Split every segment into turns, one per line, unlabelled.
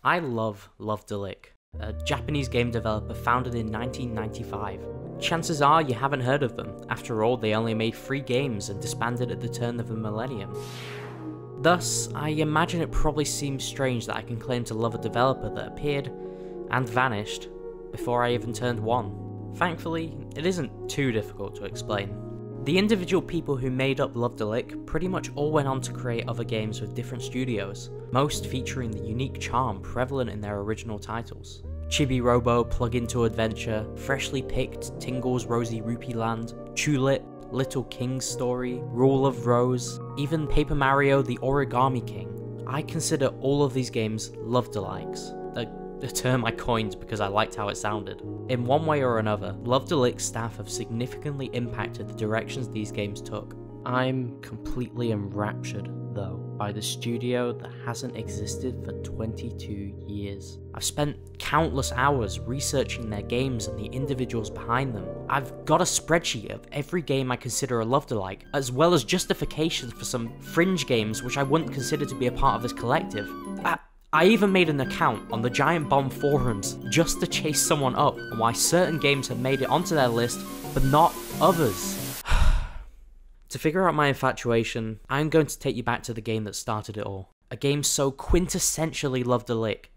I love Love-de-Lic, a Japanese game developer founded in 1995. Chances are you haven't heard of them. After all, they only made 3 games and disbanded at the turn of the millennium. Thus, I imagine it probably seems strange that I can claim to love a developer that appeared and vanished before I even turned 1. Thankfully, it isn't too difficult to explain. The individual people who made up Love-de-Lic pretty much all went on to create other games with different studios, most featuring the unique charm prevalent in their original titles. Chibi Robo, Plug Into Adventure, Freshly Picked, Tingle's Rosy Rupee Land, Tulip, Little King's Story, Rule of Rose, even Paper Mario The Origami King. I consider all of these games Love-de-Lics, a term I coined because I liked how it sounded. In one way or another, Love-de-Lic staff have significantly impacted the directions these games took. I'm completely enraptured, though, by the studio that hasn't existed for 22 years. I've spent countless hours researching their games and the individuals behind them. I've got a spreadsheet of every game I consider a Love-de-Lic, as well as justifications for some fringe games which I wouldn't consider to be a part of this collective. I even made an account on the Giant Bomb forums just to chase someone up on why certain games have made it onto their list, but not others. To figure out my infatuation, I'm going to take you back to the game that started it all. A game so quintessentially Love-de-Lic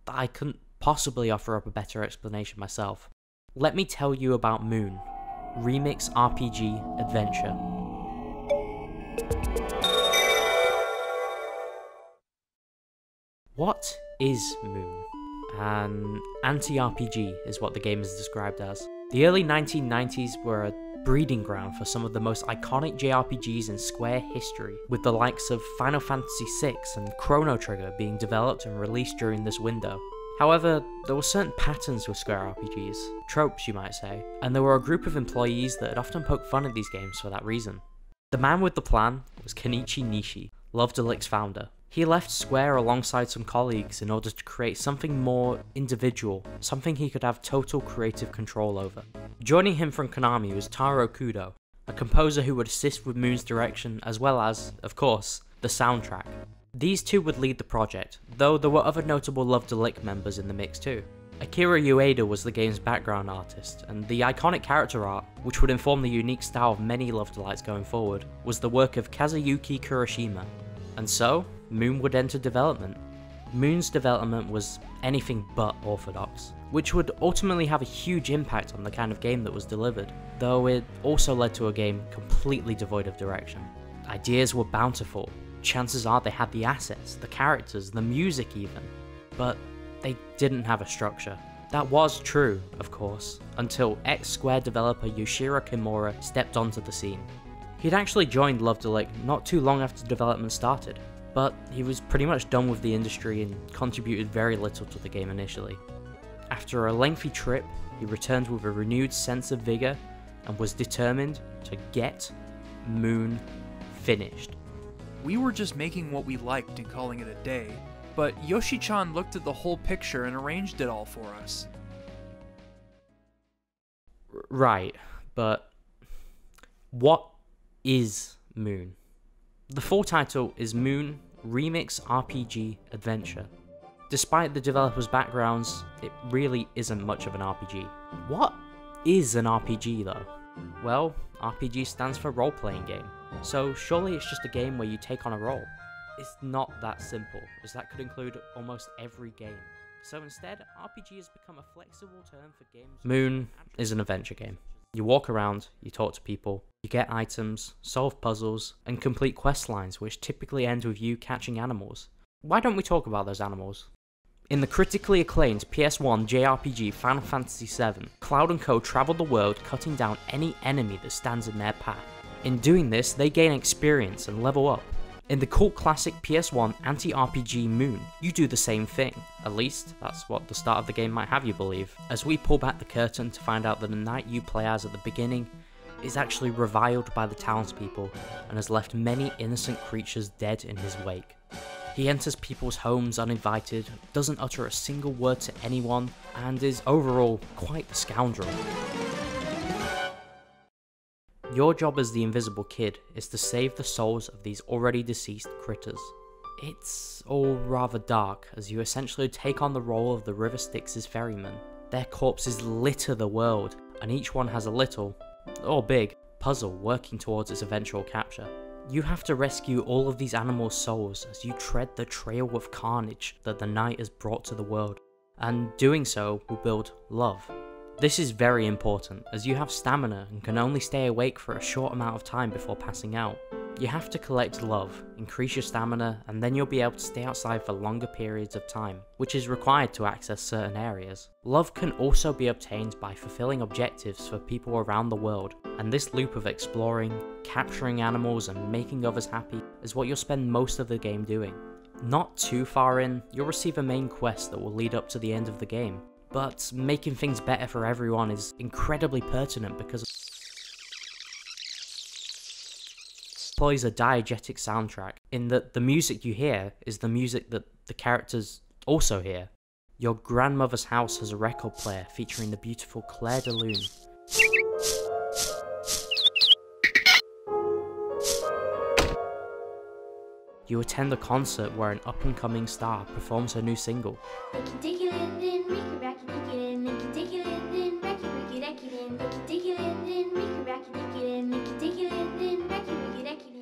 that I couldn't possibly offer up a better explanation myself. Let me tell you about Moon, Remix RPG Adventure. What is Moon? An anti-RPG is what the game is described as. The early 1990s were a breeding ground for some of the most iconic JRPGs in Square history, with the likes of Final Fantasy VI and Chrono Trigger being developed and released during this window. However, there were certain patterns with Square RPGs, tropes you might say, and there were a group of employees that had often poked fun at these games for that reason. The man with the plan was Kenichi Nishi, Love-de-Lic's founder. He left Square alongside some colleagues in order to create something more individual, something he could have total creative control over. Joining him from Konami was Taro Kudo, a composer who would assist with Moon's direction as well as, of course, the soundtrack. These two would lead the project, though there were other notable Love-de-Lic members in the mix too. Akira Ueda was the game's background artist, and the iconic character art, which would inform the unique style of many Love-de-Lics going forward, was the work of Kazuyuki Kurashima. And so, Moon would enter development. Moon's development was anything but orthodox, which would ultimately have a huge impact on the kind of game that was delivered, though it also led to a game completely devoid of direction. Ideas were bountiful, chances are they had the assets, the characters, the music even, but they didn't have a structure. That was true, of course, until ex-Square developer Yoshiro Kimura stepped onto the scene. He'd actually joined Love-de-Lic not too long after development started, but he was pretty much done with the industry and contributed very little to the game initially. After a lengthy trip, he returned with a renewed sense of vigor and was determined to get Moon finished.
We were just making what we liked and calling it a day, but Yoshi-chan looked at the whole picture and arranged it all for us.
Right, but what is Moon? The full title is Moon Remix RPG Adventure. Despite the developer's backgrounds, it really isn't much of an RPG. What is an RPG though? Well, RPG stands for role-playing game, so surely it's just a game where you take on a role. It's not that simple, as that could include almost every game. So instead, RPG has become a flexible term for games. Moon is an adventure game. You walk around, you talk to people, you get items, solve puzzles, and complete quest lines which typically end with you catching animals. Why don't we talk about those animals? In the critically acclaimed PS1 JRPG Final Fantasy VII, Cloud & Co travel the world cutting down any enemy that stands in their path. In doing this, they gain experience and level up. In the cult classic PS1 anti-RPG Moon, you do the same thing. At least, that's what the start of the game might have you believe, as we pull back the curtain to find out that the knight you play as at the beginning is actually reviled by the townspeople and has left many innocent creatures dead in his wake. He enters people's homes uninvited, doesn't utter a single word to anyone, and is overall quite the scoundrel. Your job as the Invisible Kid is to save the souls of these already deceased critters. It's all rather dark, as you essentially take on the role of the River Styx's ferryman. Their corpses litter the world, and each one has a little, or big, puzzle working towards its eventual capture. You have to rescue all of these animals' souls as you tread the trail of carnage that the night has brought to the world, and doing so will build love. This is very important, as you have stamina and can only stay awake for a short amount of time before passing out. You have to collect love, increase your stamina, and then you'll be able to stay outside for longer periods of time, which is required to access certain areas. Love can also be obtained by fulfilling objectives for people around the world, and this loop of exploring, capturing animals, and making others happy is what you'll spend most of the game doing. Not too far in, you'll receive a main quest that will lead up to the end of the game, but making things better for everyone is incredibly pertinent because employs a diegetic soundtrack, in that the music you hear is the music that the characters also hear. Your grandmother's house has a record player featuring the beautiful Claire de Lune. You attend a concert where an up-and-coming star performs her new single.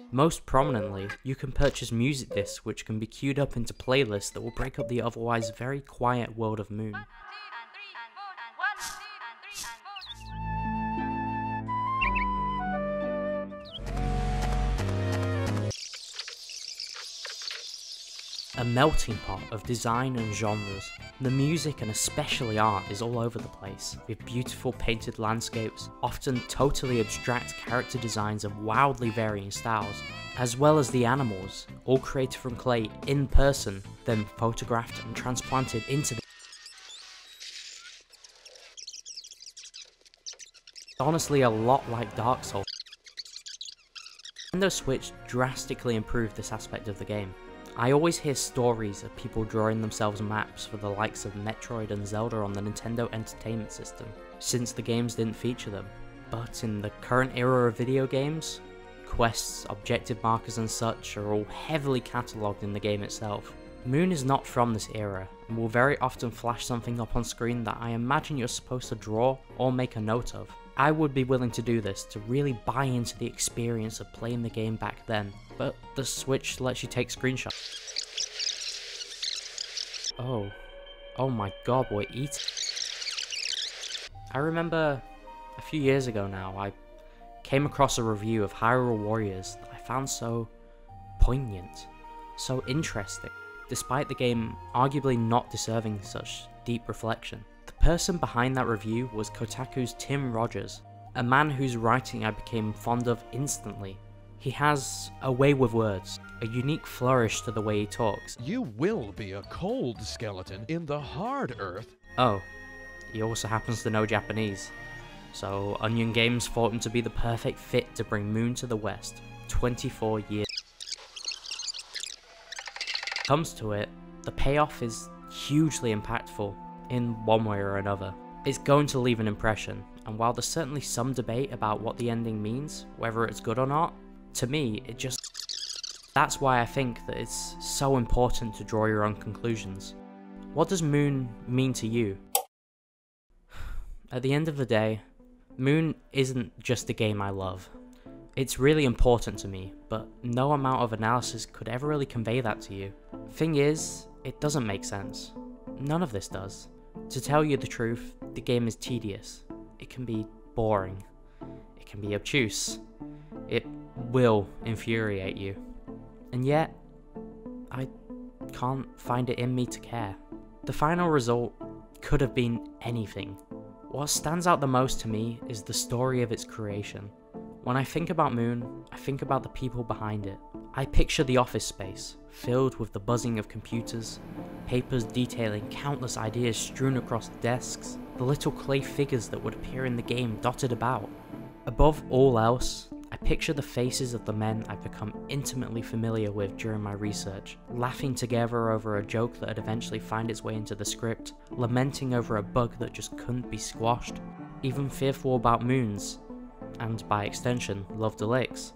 Most prominently, you can purchase music discs which can be queued up into playlists that will break up the otherwise very quiet world of Moon. A melting pot of design and genres. The music and especially art is all over the place, with beautiful painted landscapes, often totally abstract character designs of wildly varying styles, as well as the animals, all created from clay in person, then photographed and transplanted into the honestly a lot like Dark Souls. Nintendo Switch drastically improved this aspect of the game. I always hear stories of people drawing themselves maps for the likes of Metroid and Zelda on the Nintendo Entertainment System, since the games didn't feature them. But in the current era of video games, quests, objective markers and such are all heavily catalogued in the game itself. Moon is not from this era, and will very often flash something up on screen that I imagine you're supposed to draw or make a note of. I would be willing to do this to really buy into the experience of playing the game back then, but the Switch lets you take screenshots. Oh my god, we're eating. I remember a few years ago now, I came across a review of Hyrule Warriors that I found so poignant, so interesting, despite the game arguably not deserving such deep reflection. The person behind that review was Kotaku's Tim Rogers, a man whose writing I became fond of instantly. He has a way with words, a unique flourish to the way he talks.
You will be a cold skeleton in the hard earth.
Oh, he also happens to know Japanese. So Onion Games thought him to be the perfect fit to bring Moon to the West, 24 years. Comes to it, the payoff is hugely impactful, in one way or another. It's going to leave an impression, and while there's certainly some debate about what the ending means, whether it's good or not, to me, it just... That's why I think that it's so important to draw your own conclusions. What does Moon mean to you? At the end of the day, Moon isn't just a game I love. It's really important to me, but no amount of analysis could ever really convey that to you. Thing is, it doesn't make sense. None of this does. To tell you the truth, the game is tedious. It can be boring. It can be obtuse. It will infuriate you. And yet, I can't find it in me to care. The final result could have been anything. What stands out the most to me is the story of its creation. When I think about Moon, I think about the people behind it. I picture the office space, filled with the buzzing of computers, papers detailing countless ideas strewn across desks, the little clay figures that would appear in the game dotted about. Above all else, I picture the faces of the men I've become intimately familiar with during my research, laughing together over a joke that had eventually found its way into the script, lamenting over a bug that just couldn't be squashed, even fearful about Moon's, and by extension, Love-de-Lic's,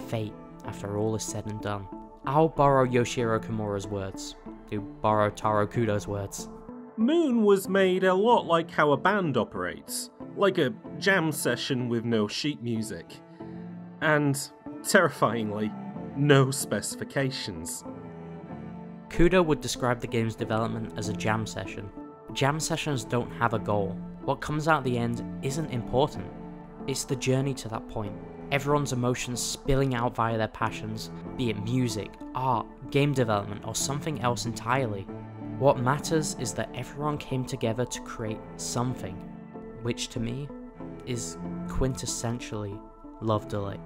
fate after all is said and done. I'll borrow Yoshiro Kimura's words. To borrow Taro Kudo's words.
Moon was made a lot like how a band operates, like a jam session with no sheet music. And, terrifyingly, no specifications.
Kudo would describe the game's development as a jam session. Jam sessions don't have a goal. What comes out at the end isn't important. It's the journey to that point. Everyone's emotions spilling out via their passions, be it music, art, game development, or something else entirely. What matters is that everyone came together to create something, which to me is quintessentially Love-de-Lic.